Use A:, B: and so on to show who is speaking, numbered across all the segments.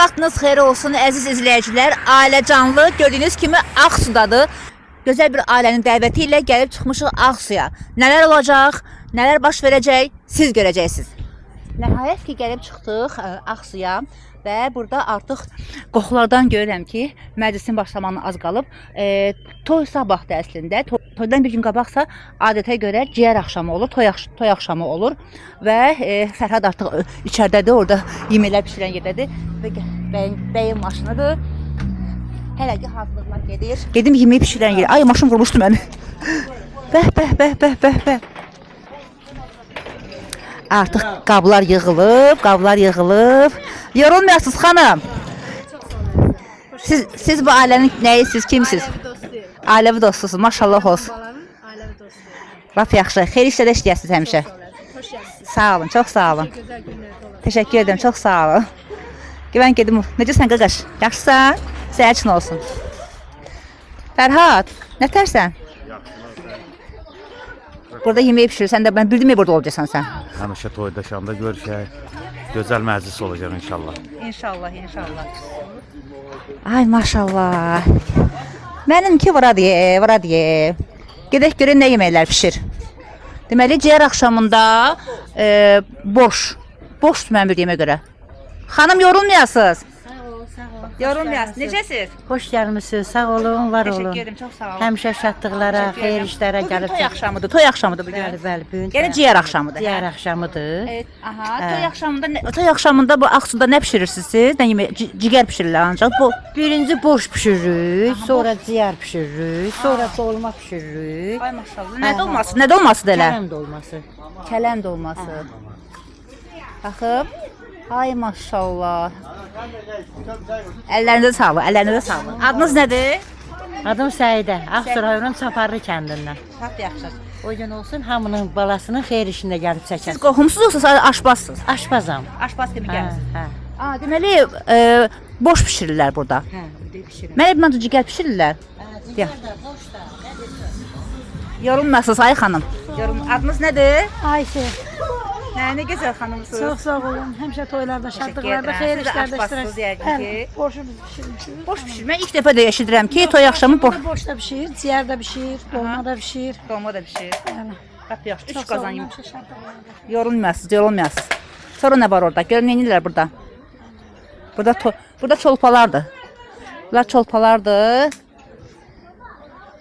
A: vaxtınız xeyir olsun əziz izləyicilər. Ailə canlı gördüyünüz kimi Ağsudadır. Gözəl bir ailənin dəvəti ilə gəlib çıxmışıq Ağsuya. Nələr olacaq, nələr baş verəcək siz görəcəksiniz. Nəhayət ki gəlib çıxdıq Ağsuya və burada artıq qoxulardan görürəm ki məclisin başlamanı az qalıb. Toy sabahdır əslində. Toydan bir gün qabaqsa adətə görə ciyər axşamı olur, toy axşamı olur və Fərhad artıq içəridədir, orada yeməklər bişirən yerdədir və bəyin maşınıdır. Hələ ki hazırlıqlar gedir. Gedim yemək bişirən yer. Ay maşın vurmuşdu məni. Bəh. Artıq qablar yığılıb. Yorulmayasınız xanım. Siz bu ailənin nəyisiniz, kimsiniz? Ailəvi dostsunuz, maşallah olsun. Lap yaxşı, xeyir işlərdə işləyəsiniz həmişə. Sağ olun, çox sağ olun. Təşəkkür edirəm, çox sağ olun. Mən gedim, necəsən qaqaş? Yaxşısan? Səhərçin olsun. Fərhad, nətərsən? Burada yemək pişirirsən də, mən bildim burada olacaqsan sən.
B: Həmişə toyda şanda görüşək. Gözəl məclis olacaq inşallah.
A: İnşallah. Ay maşallah. Mənimki vura deyə. Gedək görək nə yeməklər pişir. Deməli, ciyər axşamında boşdur mən bildiyimə görə. Xanım yorulmayasınız. Yorulmayasınız. Necəsiz?
C: Xoş gəlmisiniz, sağ olun, var olun.
A: Təşəkkür edirəm, çox sağ olun.
C: Həmişə şadlıqlara, xeyir işlərə gəlib.
A: Bugün toy axşamıdır bugün.
C: Bəli, bugün.
A: Yəni ciyər axşamıdır.
C: Ciyər axşamıdır.
A: Evet, toy axşamında bu Ağsuda nə pişirirsiniz siz? Nə yemək? Cigər pişirirlər ancaq bu.
C: Birinci boş pişiririk, sonra ciyər pişiririk, sonra dolma pişiririk.
A: Ay maşallah. Nə dolması da elə?
C: Kələm dolması.
A: Kələm dolması. Baxıb. Ay maşallah. Əllərinize sağlık. Adınız nədir?
C: Adım Səidə, Ağsu rayonunun Çaparlı kəndindən.
A: Çox yaxşı.
C: O gün olsun hamının balasının xeyir işində gəlib çəkəsiniz.
A: Siz qohumsuz yoxsa sadəcə aşbazsınız?
C: Aşpazam.
A: Aşbaz kimi gəlmisiniz.
C: Hə.
A: Deməli, boş pişirirlər burada.
C: Hə, pişirin.
A: Mən evimdən cigər pişirirlər. Yorulmasınız ay xanım. Adınız nədir?
C: Ayşə.
A: Ne güzel xanımsınız.
C: Çox sağ olun. Həmişə toylarda, şadlıqlarda, xeyir işlərdə iştirak. Boşumuz pişirmişik.
A: Boş pişir. Mən ilk dəfə də eşidirəm ki, toy axşamı boş.
C: Boş da pişir, ciyər də pişir, dolma da pişir.
A: Dolma da pişir.
C: Yəni.
A: Lap yaxşı. 3
C: Çox
A: qazan
C: sağ olun,
A: yemək.
C: həmişə şadlıqlarda.
A: Yorulmayasınız. Sonra nə var orada? Görün neynirlər burada? Burada çolpalardır. Bunlar çolpalardır.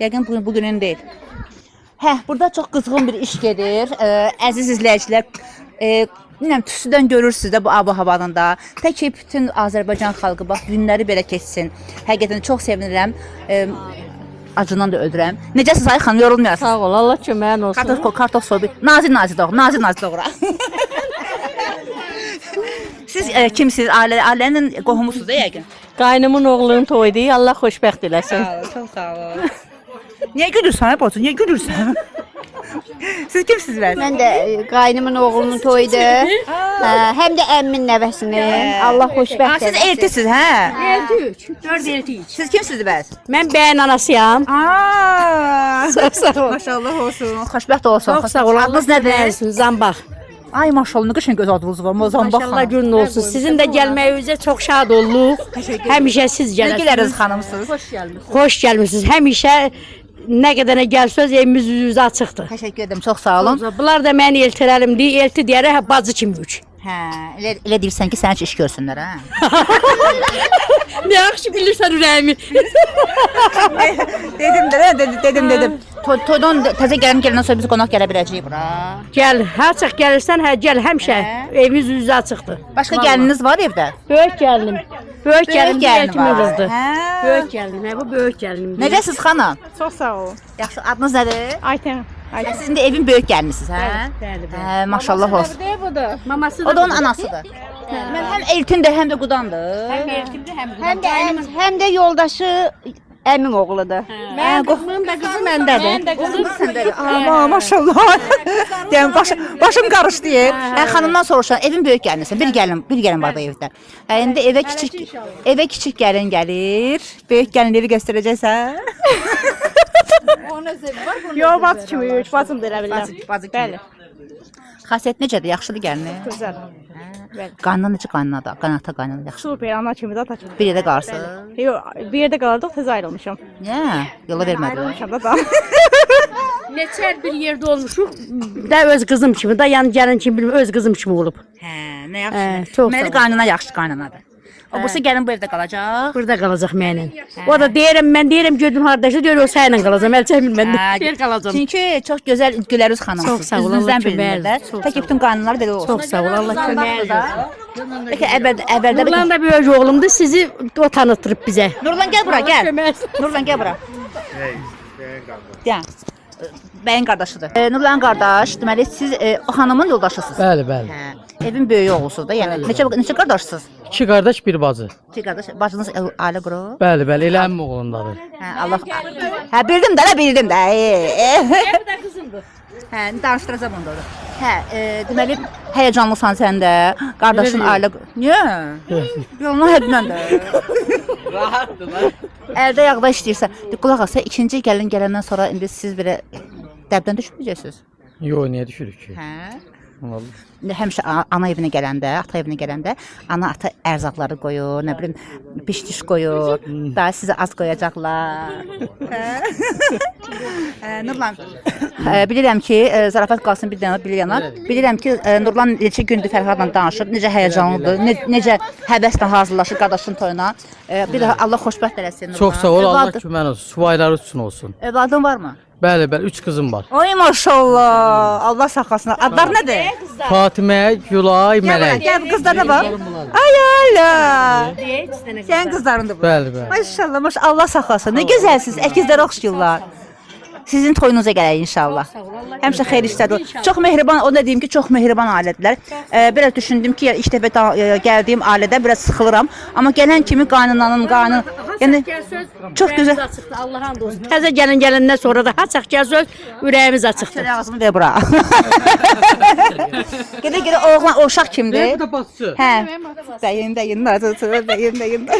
A: Yəqin bugünün deyil. Burada çox qızğın bir iş gedir. Əziz izləyicilər, bilmirəm, tüsüdən görürsünüz də bu havadan da. Tək ki, bütün Azərbaycan xalqı bax, günləri belə keçsin. Həqiqətən çox sevinirəm. Acından da öldürəm. Necəsiz ay xanım, yorulmayasınız?
C: Sağ ol, Allah köməyin olsun.
A: Kartof soyubu. Nazik doğra. Siz kimsiniz? Ailənin qohumusunuz da yəqin.
C: Qaynımın oğlunun toyudur, Allah xoşbəxt eləsin.
A: Çox sağ ol. Niyə gülürsən, Bozu? Niyə gülürsən? Siz kimsiniz bəs?
D: Mən də qaynımın oğlunun toyudur. Həm də əmmin nəvəsinin. Allah xoşbəxt
A: Siz eltisiniz, hə?
D: Eltiyik.
C: 4 eltiyik.
A: Siz kimsiniz bəs?
D: Mən bəyin anasıyam.
A: Sağ ol. Maşallah olsun. Xoşbəxt olsun.
C: Çox sağ ol.
A: Adınız nədir?
C: Zambaq.
A: Ay maşallah, nə qəşəng göz adınız var. Mozambaq xanım.
C: Maşallah günün olsun. Sizin də gəlməyinizə çox şad olduq. Həmişə siz
A: Nə
C: gələsiniz.
A: gəliriz xanımsınız?
C: Xoş gəlmisiniz. Həmişə nə qədər gəlsəz evimiz üzü açıqdır.
A: Təşəkkür edirəm, çox sağ olun.
C: Bunlar da məni eltilərimdir. Elti deyərək bacı kimi üç.
A: Hə, elə deyirsən ki, sənə iş görsünlər, hə?
C: Nə yaxşı bilirsən ürəyimi.
A: Dedim. Toydan təzə gələndən sonra biz qonaq gələ biləcəyik bura.
C: Gəl, hər gəlirsən, gəl həmişə. Evimiz üzü açıqdır.
A: Başqa gəlininiz var evdə?
C: Böyük gəlinim. Böyük gəlinim
A: gəlin
C: qızdır.
A: Hə.
C: Böyük gəlinim, bu böyük gəlinim.
A: Necəsiz xanım?
E: Çox sağ ol.
A: Yaxşı, adınız nədir?
E: Aytən.
A: Sizin də evin böyük gəlinisiniz, hə?
C: Bəli.
A: Hə, maşallah olsun.
E: Budur.
C: Maması
A: O da onun anasıdır. Mən həm eltindir, həm də qudandır.
D: Həm də yoldaşı əmim oğludur.
C: Mən qızımın da qızı məndədir. Mən də qızım
A: Səndədir. Amma maşallah. Yəni başım qarışdı. Xanımdan soruşan, evin böyük gəlinisən. Bir gəlin var da evdə. İndi evə kiçik gəlin gəlir. Böyük gəlin evi göstərəcəksən.
E: Yox, bacı kimi üç, bacım da elə bilirəm.
A: Bacı kimi.
E: Bəli.
A: Xasiyyət necədir? Yaxşıdır gəlini?
E: Gözəl.
A: Qaynana necə qaynanadır? Qaynata qaynana yaxşı.
E: Super, ana kimi də ata kimi.
A: Bir yerdə qalırsın.
E: Yox, bir yerdə qalardıq, tez ayrılmışam.
A: Niyə? Yola vermədilər.
E: Ayrılmışam da.
C: Neçə bir yerdə olmuşuq. Da öz qızım kimi, da yəni gəlin kimi bilmir, öz qızım kimi olub.
A: Hə, nə yaxşı.
C: çox
A: Deməli
C: sağ ol.
A: qaynana yaxşı qaynanadır. O bursa gəlin bu evdə qalacaq.
C: Burada qalacaq mənlə. O da deyirəm, mən deyirəm gördüm hardasa, deyir o səninlə qalacam, əl çəkmir məndən. Yer qalacam.
A: Çünki çox gözəl gülərüz xanımsınız.
C: Çox sağ ol, Allah
A: Üzünüzdən
C: kömək
A: bilinirlər.
C: olsun. Çox
A: Təki
C: sağ ol.
A: bütün qaynanalar belə olsun.
C: Çox sağ ol, Allah kömək olsun.
A: Peki əvvəldə
C: Nurlan da böyük oğlumdur, sizi o tanıtırıb bizə.
A: Nurlan gəl bura, gəl.
C: Kömək olsun.
A: Nurlan gəl bura. Gəl. Bəyin qardaşıdır. Nurlan qardaş, deməli siz o xanımın yoldaşısınız.
F: Bəli, bəli.
A: Hə. Evin böyüyü oğlusunuz da, yəni neçə qardaşsınız?
F: 2 qardaş, bir bacı.
A: İki qardaş, bacınız ailə qurub?
F: Bəli, bəli, elə əmim oğlundadır.
A: Hə, Allah. Hə, bildim də. Hə, bu da qızımdır. Hə, danışdıracağam onu da. Hə, deməli həyəcanlısan sən də, qardaşın ailə. Niyə? Yoluna hədmən də. Rahatdır. Əldə yağda işləyirsən. Qulaq as, ikinci gəlin gələndən sonra indi siz belə dəbdən düşməyəcəksiniz.
F: Yox, niyə düşürük ki?
A: Hə?
F: Vallahi.
A: Həmişə ana evinə gələndə, ata evinə gələndə ana ata ərzaqları qoyur, nə bilim piş-diş qoyur. Daha sizə az qoyacaqlar. Nurlan, bilirəm ki, zarafat qalsın bir dənə bir yana. Bilirəm ki, Nurlan neçə gündür Fərhadla danışır, necə həyəcanlıdır, necə həvəslə hazırlaşır qardaşın toyuna. Bir də Allah xoşbəxt eləsin Nurlan.
F: Çox sağ ol, Allah kömək olsun. Subaylar üçün olsun.
A: Övladın varmı?
F: Bəli, bəli, 3 qızım var.
A: Ay maşallah. Allah saxlasın. Adlar nədir?
F: Fatimə, Gülay, Mələk.
A: Gəl qızlara bax. Ay Allah. Sənin qızlarındır bu.
F: Bəli, bəli.
A: Maşallah, maşallah. Allah saxlasın. Nə gözəlsiniz. Əkizlərə oxşayırlar. Sizin toyunuza gələk inşallah. Həmişə xeyir işlər olur. Çox mehriban, o da deyim ki, çox mehriban ailədirlər. Biraz düşündüm ki, ilk dəfə gəldiyim ailədə biraz sıxılıram. Amma gələn kimi qaynananın, yəni çox gözəl.
C: Allah hamd olsun. Təzə gələndən sonra da haçaq gəl söz, ürəyimiz açıqdır.
A: Şöyle ağzımı ver bura. Gedə oğlan, o uşaq kimdir?
F: Bu da bacısı.
A: Hə. Bəyin, nazısı, bəyin.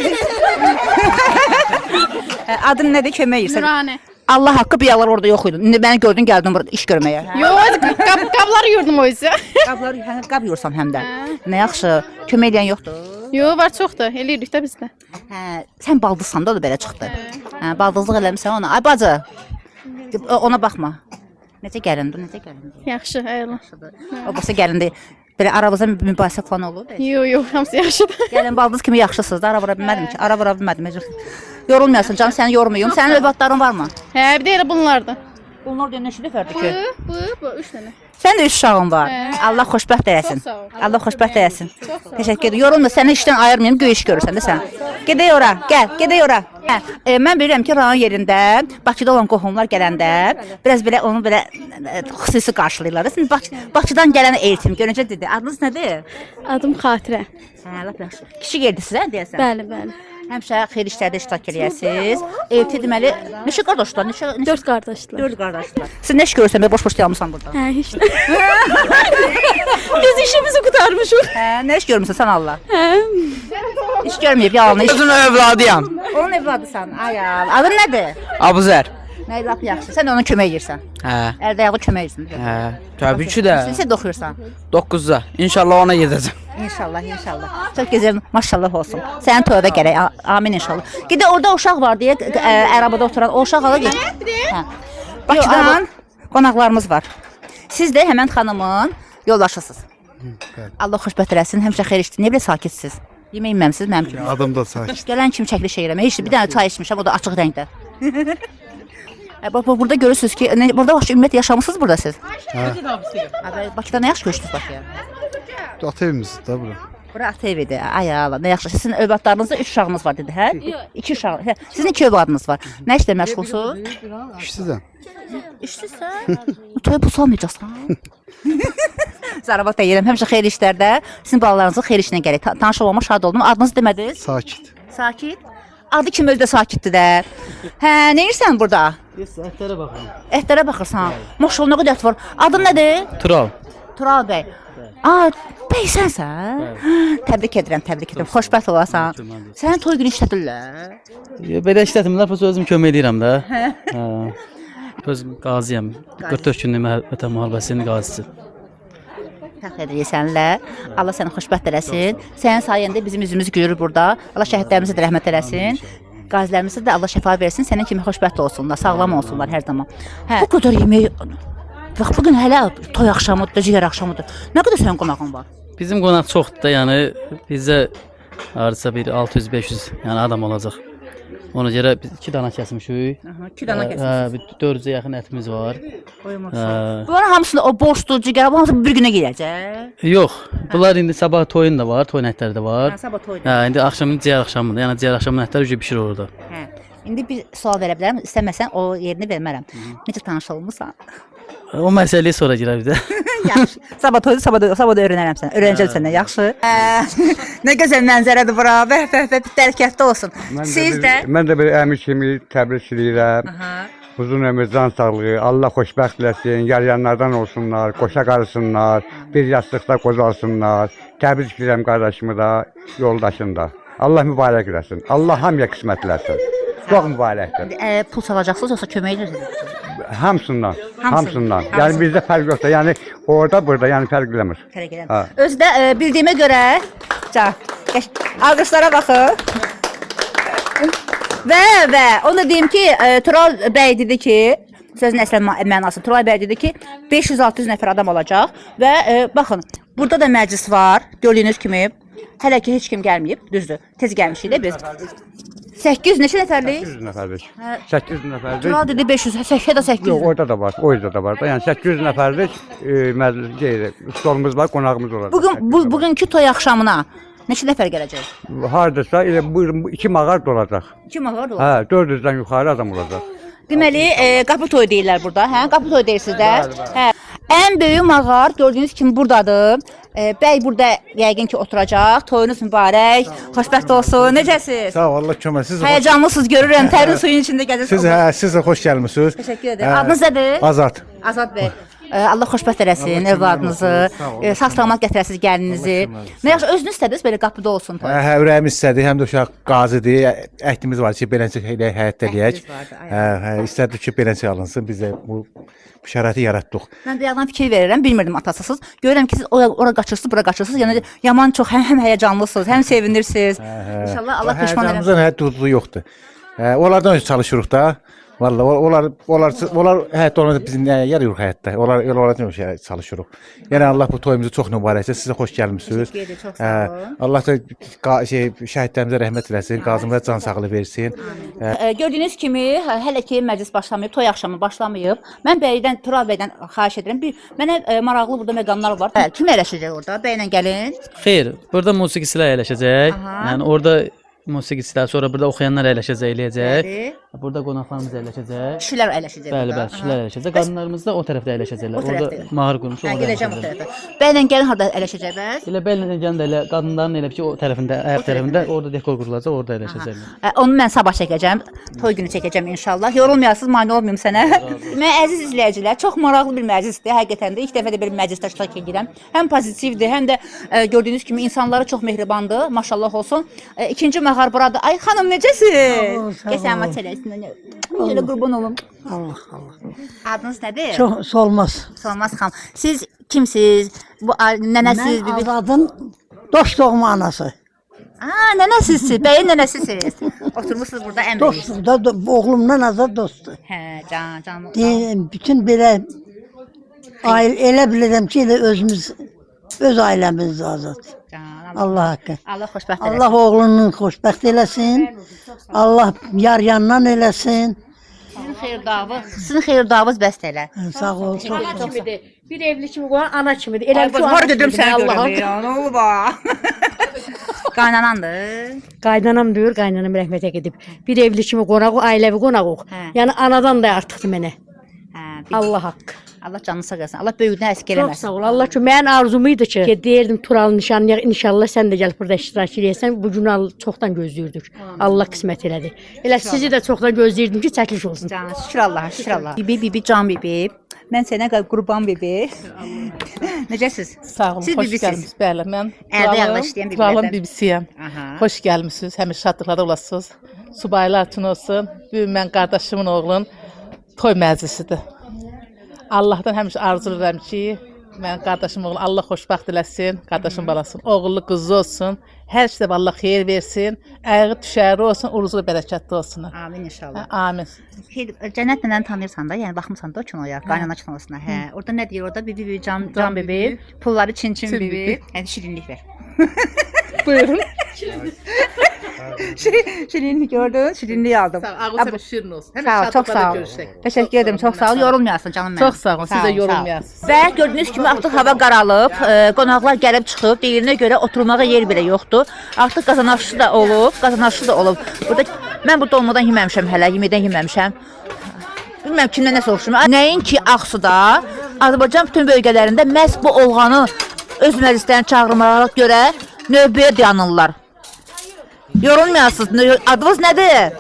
A: Adın nədir? Kömək edirsən.
G: Nurani.
A: Allah haqqı bir yalar orada yox idi. İndi məni gördün, gəldin burada iş görməyə.
G: Yox, qabları yurdum o isə.
A: Qablar, hə, qab yursan həm də. Nə yaxşı. Kömək edən yoxdur.
G: Yox, var çoxdur. Eləyirik də biz də.
A: Hə, sən baldızsan da o da belə çıxdı. Hə, baldızlıq eləmisən ona. Ay bacı. Ona baxma. Necə gəlindir, necə gəlindir?
G: Yaxşı, hayırlı.
A: O bursa gəlindi. Belə aramızda mübahisə falan olur.
G: Yox, hamısı yaxşıdır.
A: Gəlin baldız kimi yaxşısınız da, ara vura bilmədim ki. Ara vura bilmədim. Yorulmayasın canım, səni yormayım. Sənin övladların varmı?
G: Hə, bir də elə bunlardır.
A: Bunlar da neçə nəfərdir ki?
G: Bu 3 dənə.
A: Sən də 3 uşağın var. Allah xoşbəxt eləsin.
G: Çox sağ ol.
A: Allah xoşbəxt eləsin. Təşəkkür edirəm. Yorulma, səni işdən ayırmayım, göy iş görürsən də sən. Gedək ora, gəl, gedək ora. Hə, mən bilirəm ki, rayon yerində Bakıda olan qohumlar gələndə biraz belə onu belə xüsusi qarşılayırlar. Sən Bakıdan gələn eltim, görəcək dedi. Adınız nədir?
G: Adım Xatirə.
A: Hə, lap yaxşı. Kiçik yerdir sizə deyəsən.
G: Bəli, bəli.
A: Həmişə xeyir işlərdə iştirak eləyəsiniz. Elti deməli, neçə qardaşlar?
G: 4 qardaşlar.
A: 4 qardaşlar. Siz nə iş görürsən, boş dayanmısan burada?
G: Hə, heç nə. Biz işimizi qurtarmışıq.
A: Hə, nə iş görmüsən sən Allah?
G: Hə.
A: İş görməyib, yalanı iş.
H: Özün övladıyam.
A: Onun evladısan. Ay Allah. Adın nədir?
H: Abuzer.
A: Nə lap yaxşı. Sən də ona kömək edirsən.
H: Hə.
A: Əldə ayaqlı kömək edirsən.
H: Hə. Təbii ki də.
A: Sən də oxuyursan.
H: 9-da. İnşallah ona gedəcəm.
A: İnşallah, inşallah. Çox gözəl, maşallah olsun. Sənin toyada gərək. Amin inşallah. Gedə orada uşaq var deyə arabada oturan o uşaq ala get. Hə. Bakıdan qonaqlarımız var. Siz də həmən xanımın yoldaşısınız. Allah xoşbəxt eləsin. Həmişə xeyir işdir. Niyə belə sakitsiz? Yemək yeməmisiz mənim kimi?
I: Adım da sakit.
A: Gələn kimi çəkiliş edirəm. Heç bir dənə çay içmişəm, o da açıq rəngdə. Burada görürsünüz ki, burada başqa ümumiyyətlə yaşamısınız burada siz? Hə. Bakıda nə yaxşı köçdünüz Bakıya?
I: Ata evimizdir da bura.
A: Bura ata evidir. Ay Allah, nə yaxşı. Sizin övladlarınızda 3 uşağınız var dedi, hə? 2 uşaq. Hə. Sizin 2 övladınız var. Nə işlə məşğulsuz?
I: İşsizəm.
A: İşsizsən? Toya bu salmayacaqsan. Zarabat da yerəm. Həmişə xeyir işlərdə sizin balalarınızın xeyir işinə gələk. Tanış olmama şad oldum. Adınızı demədiniz?
I: Sakit.
A: Sakit. Adı kim özü də sakitdir də. Hə, nə edirsən burada?
F: Ətlərə baxın.
A: Ətlərə baxırsan. Maşallah nə qədər ət var. Adın nədir?
F: Tural.
A: Tural bəy. Bəy sənsən? Təbrik edirəm, təbrik edirəm. Xoşbəxt olasan. Sənin toy günü işlədirlər.
F: Belə işlətimlər, özüm kömək edirəm də. Hə. Özüm qazıyam. 44 günlük Vətən müharibəsinin qazisi.
A: Fəxr edirik səninlə. Allah səni xoşbəxt eləsin. Sənin sayəndə bizim üzümüz gülür burada. Allah şəhidlərimizə də rəhmət eləsin. Qazilərimizə də Allah şəfa versin. Sənin kimi xoşbəxt olsunlar, sağlam olsunlar hər zaman. Hə, bu qədər yemək. Bax bu gün hələ toy axşamıdır, cigər axşamıdır. Nə qədər sənin qonağın var?
F: Bizim qonaq çoxdur da, yəni bizə hardasa bir 600-500 yəni adam olacaq. Ona görə biz 2 dana kəsmişik.
A: 2 dana kəsmişik.
F: Bir 400-ə yaxın ətimiz var.
A: Bunların hamısını o borçlu, cigər, bu hamısı bir günə gələcək.
F: Yox, bunlar indi sabah toyun da var, toyun ətləri də var.
A: Sabah toyda.
F: İndi axşamın ciyər axşamıdır. Yəni ciyər axşamın ətləri ücə bişir orada.
A: Hə. İndi bir sual verə bilərəm. İstəməsən o yerini vermərəm. Necə tanış olmusan?
F: O məsələyə sonra girər bir də.
A: Yaxşı. Sabah toyda, sabah da öyrənərəm səni. Öyrənəcəm səndən, yaxşı? Nə gözəl mənzərədir bura. Bəh, bərəkətli olsun. Siz də
J: Mən də bir əmi kimi təbrik edirəm. Uzun ömür, can sağlığı, Allah xoşbəxt eləsin, yarayanlardan olsunlar, qoşa qarısınlar, bir yastıqda qocalsınlar. Təbrik edirəm qardaşımı da, yoldaşını da. Allah mübarək eləsin. Allah hamıya qismət eləsin. Çox mübarəkdir.
A: pul salacaqsınız yoxsa kömək edirsiniz?
J: Hamısından. Yəni bizdə fərq yoxdur. Yəni orada, burada, yəni fərq eləmir.
A: Fərq eləmir. Özü də bildiyimə görə, alqışlara baxın. Və onu da deyim ki, Tural bəy dedi ki, sözün əsl mənası, Tural bəy dedi ki, 500-600 nəfər adam olacaq və baxın, burada da məclis var, gördüyünüz kimi, hələ ki heç kim gəlməyib, düzdür, tez gəlmişik də biz. 800 neçə nəfərlik?
J: 800 nəfərlik. 800 nəfərlik.
A: Tural dedi 500, 800.
J: Yox, orada da var, orada da var da. Yəni 800 nəfərlik stolumuz var, qonağımız olacaq.
A: Bugünkü toy axşamına neçə nəfər gələcək?
J: Hardasa elə buyurun 2 mağar dolacaq.
A: 2 mağar olacaq.
J: Hə, 400-dən yuxarı adam olacaq.
A: Deməli, qapı toyu deyirlər burada, hə? Qapı toyu deyirsiniz də. Hə. Ən böyük mağar gördüyünüz kimi buradadır. Bəy burada yəqin ki oturacaq. Toyunuz mübarək, xoşbəxt olsun. Necəsiz?
I: Sağ ol, Allah kömək. Siz
A: Həyəcanlısınız görürəm. Tərin suyun içində gəzirsiniz.
I: siz də xoş gəlmisiniz.
A: Təşəkkür edirəm. Adınız nədir?
I: Azad.
A: Azad bəy. Allah xoşbəxt eləsin evladınızı. Sağ-salamat gətirəsiniz gəlinizi. Nə yaxşı özünüz istədiniz belə qapıda olsun toy.
I: Hə, ürəyimiz istədi, həm də uşaq qazidir. Əhdimiz var ki, beləncə həyat eləyək. Hə, istədik ki, beləncə alınsın. Biz də bu şəraiti yaratdıq.
A: Mən bir yandan fikir verirəm, bilmirdim atasısınız. Görürəm ki siz ora qaçırsınız, bura qaçırsınız. Yəni yaman çox həm həyəcanlısınız, həm sevinirsiniz. İnşallah Allah peşman eləsin.
I: Həyəcanımızın həddudu yoxdur. Onlardan öncə çalışırıq da. Vallahi onlar həyatda olanda biz nə yarıyıq həyatda. Onlardan öncə çalışırıq. Yəni Allah bu toyumuzu çox mübarək etsin. Sizə xoş gəlmisiniz.
A: Çox sağ olun.
I: Allah da şəhidlərimizə rəhmət eləsin, qazımıza can sağlığı versin.
A: Gördüyünüz kimi hələ ki məclis başlamayıb, toy axşamı başlamayıb. Mən bəydən, Tural bəydən xahiş edirəm. Mənə maraqlı burada məqamlar var. Kim əyləşəcək orada? Bəylə gəlin.
F: Xeyr, burada musiqiçilər əyləşəcək. Yəni orada musiqiçilər, sonra burada oxuyanlar əyləşəcək, eləyəcək. Burada qonaqlarımız əyləşəcək.
A: Kişilər əyləşəcək.
F: Bəli, kişilər əyləşəcək. Qadınlarımız da o tərəfdə əyləşəcəklər. Orada mağar qurmuş.
A: Gələcəm o tərəfə. Bəylə gəlin harda əyləşəcək bəs?
F: Elə bəylə gəlin də elə qadınların elə bir ki o tərəfində, ayaq tərəfində orada dekor qurulacaq, orada əyləşəcəklər.
A: Onu mən sabah çəkəcəm. Toy günü çəkəcəm inşallah. Yorulmayasınız, mane olmayım sənə. Mən əziz izləyicilər, çox maraqlı bir məclisdir. Həqiqətən də ilk dəfə də bir məclisdə iştirak edirəm. Həm pozitivdir, həm də gördüyünüz kimi insanları çox mehribandır. Maşallah olsun. İkinci mağar buradır. Ay xanım necəsiz? Qəsəmət eləsin. Elə qurban olum.
C: Allah.
A: Adınız nədir?
C: Solmaz.
A: Solmaz xanım. Siz kimsiz? Bu nənəsiz?
C: Mən Azadın dost doğma anası.
A: Nənəsiz. Bəyin nənəsisiz. Oturmuşsunuz burada ən böyük.
C: Dostluq da oğlumdan Azad dostdur.
A: Hə, canım.
C: Bütün belə elə bilirəm ki, elə özümüz öz ailəmiz Azad. Allah haqqı.
A: Allah xoşbəxt eləsin.
C: Allah oğlunu xoşbəxt eləsin. Allah yar yandan eləsin.
A: Sizin xeyir-davınız bəst elə.
C: Sağ ol. Çox Bir evli kimi qoyan ana kimidir. Elə
A: Ay, har dedim sən görürəm ya. Nə olub ha? Qaynanandır.
C: Qaynanam deyir, qaynanam rəhmətə gedib. Bir evli kimi qonaq, ailəvi qonaq. Yəni anadan da artıqdır mənə. Allah haqqı.
A: Allah canını sağ olsun. Allah böyükdən əskik eləməsin.
C: Çox sağ ol. Allah ki, mənim arzum idi ki, deyirdim Tural nişanlıya inşallah sən də gəlib burada iştirak edəsən. Bu günü çoxdan gözləyirdik. Allah qismət elədi. Elə sizi də çoxdan gözləyirdim ki, çəkiliş olsun.
A: Canım, şükür Allah, şükür Allah. Bibi, can bibi. Mən sənə qurban bibi. Necəsiz?
K: Sağ olun,
A: Siz
K: xoş
A: bibisiz.
K: gəlmisiniz. Bəli, mən
A: Turalın
K: bibisiyəm. Xoş gəlmisiniz, həmişə şadlıqlarda olasınız. Subaylar üçün olsun. Bu mən qardaşımın oğlunun toy məclisidir. Allahdan həmişə arzulayıram ki, Mənim qardaşım oğlu Allah xoşbəxt eləsin, qardaşım balasın. Oğullu qızlı olsun. Hər şeydə Allah xeyir versin. Ayağı düşəri olsun, uğurlu bərəkətli olsun.
A: Amin inşallah.
K: Amin.
A: Cənnət nənəni tanıyırsan da, yəni baxmısan da o kinoya, qaynana kinosuna. Hə, orada nə deyir orada? Bibi can bibi, pulları çin bibi. Yəni şirinlik ver.
K: Buyurun.
A: Şirinlik gördün, şirinliği aldım.
K: Ağustos şirin olsun.
A: Sağ ol, çok sağ ol. Teşekkür ederim, çok sağ ol. Yorulmayasın canım mənim.
K: Çox sağ olun, siz də yorulmayasınız.
A: Və gördüyünüz kimi artıq hava qaralıb, qonaqlar gəlib çıxıb, deyilinə görə oturmağa yer belə yoxdur. Artıq qazanaşlı da olub, Burada mən burada olmadan yeməmişəm hələ, yeməkdən yeməmişəm. Bilməm kimdən nə soruşum. Nəinki Ağsuda, Azərbaycan bütün bölgələrində məhz bu olğanı öz məclislərini çağırmağa görə növbəyə dayanırlar. Yorulmayasınız. Adınız nədir?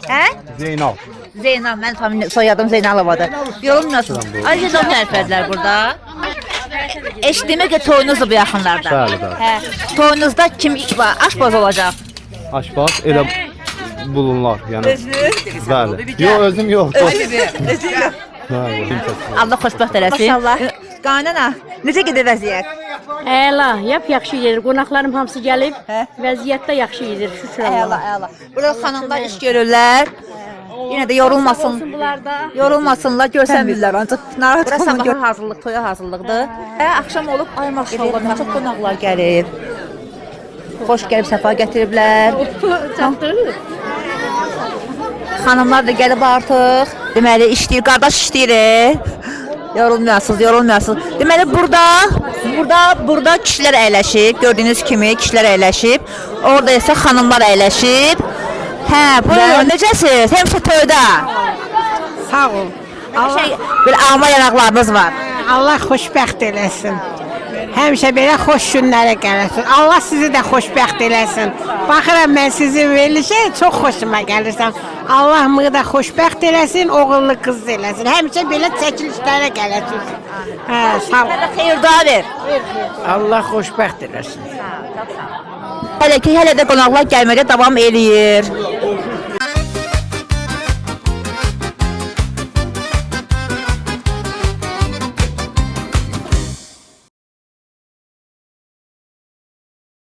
A: Hə?
J: Zeynal.
A: Zeynal, mənim soyadım Zeynalovadır. Yorulmuyorsunuz. Ayrıca da tərifədilər burada. Eşitdiyimə ki, toyunuz da bu yaxınlarda.
J: Bəli, bəli.
A: Hə. Toyunuzda kim var? Aşbaz olacaq.
J: Aşbaz elə bulunlar, yəni.
A: Özünüz?
J: Bəli. Yox, özüm yox.
A: Allah xoşbəxt eləsin.
C: Maşallah.
A: Qaynana, necə gedir vəziyyət?
C: Əla, yaxşı gedir. Qonaqlarım hamısı gəlib.
A: Hə?
C: Vəziyyət də yaxşı gedir. Şükür
A: Əla,
C: Allaha.
A: əla. Burada xanımlar iş görürlər. Yenə də yorulmasınlar, görsənmirlər ancaq narahat olun. Burası sabah hazırlıq, toya hazırlıqdır. Axşam olub, ay maşallah, nə çox qonaqlar gəlib. Xoş gəlib, səfa gətiriblər. Xanımlar da gəlib artıq. Deməli, işləyir, qardaş işləyir. Yorulmayasınız. Deməli, burada kişilər əyləşib, gördüyünüz kimi kişilər əyləşib. Orada isə xanımlar əyləşib. Hə, buyurun, necəsiz? Həmişə töydə.
L: Sağ ol.
A: Bir alma yanaqlarınız var.
L: Allah xoşbəxt eləsin. Həmişə belə xoş günlərə gələsin. Allah sizi də xoşbəxt eləsin. Baxıram mən sizin verilişə çox xoşuma gəlirsən. Allah mı da xoşbəxt eləsin, oğullu qızlı eləsin. Həmişə belə çəkilişlərə gələsiniz. Hə, sağ ol.
A: Xeyir dua ver.
L: Allah xoşbəxt eləsin.
A: Hələ də qonaqlar gəlməkdə davam eləyir.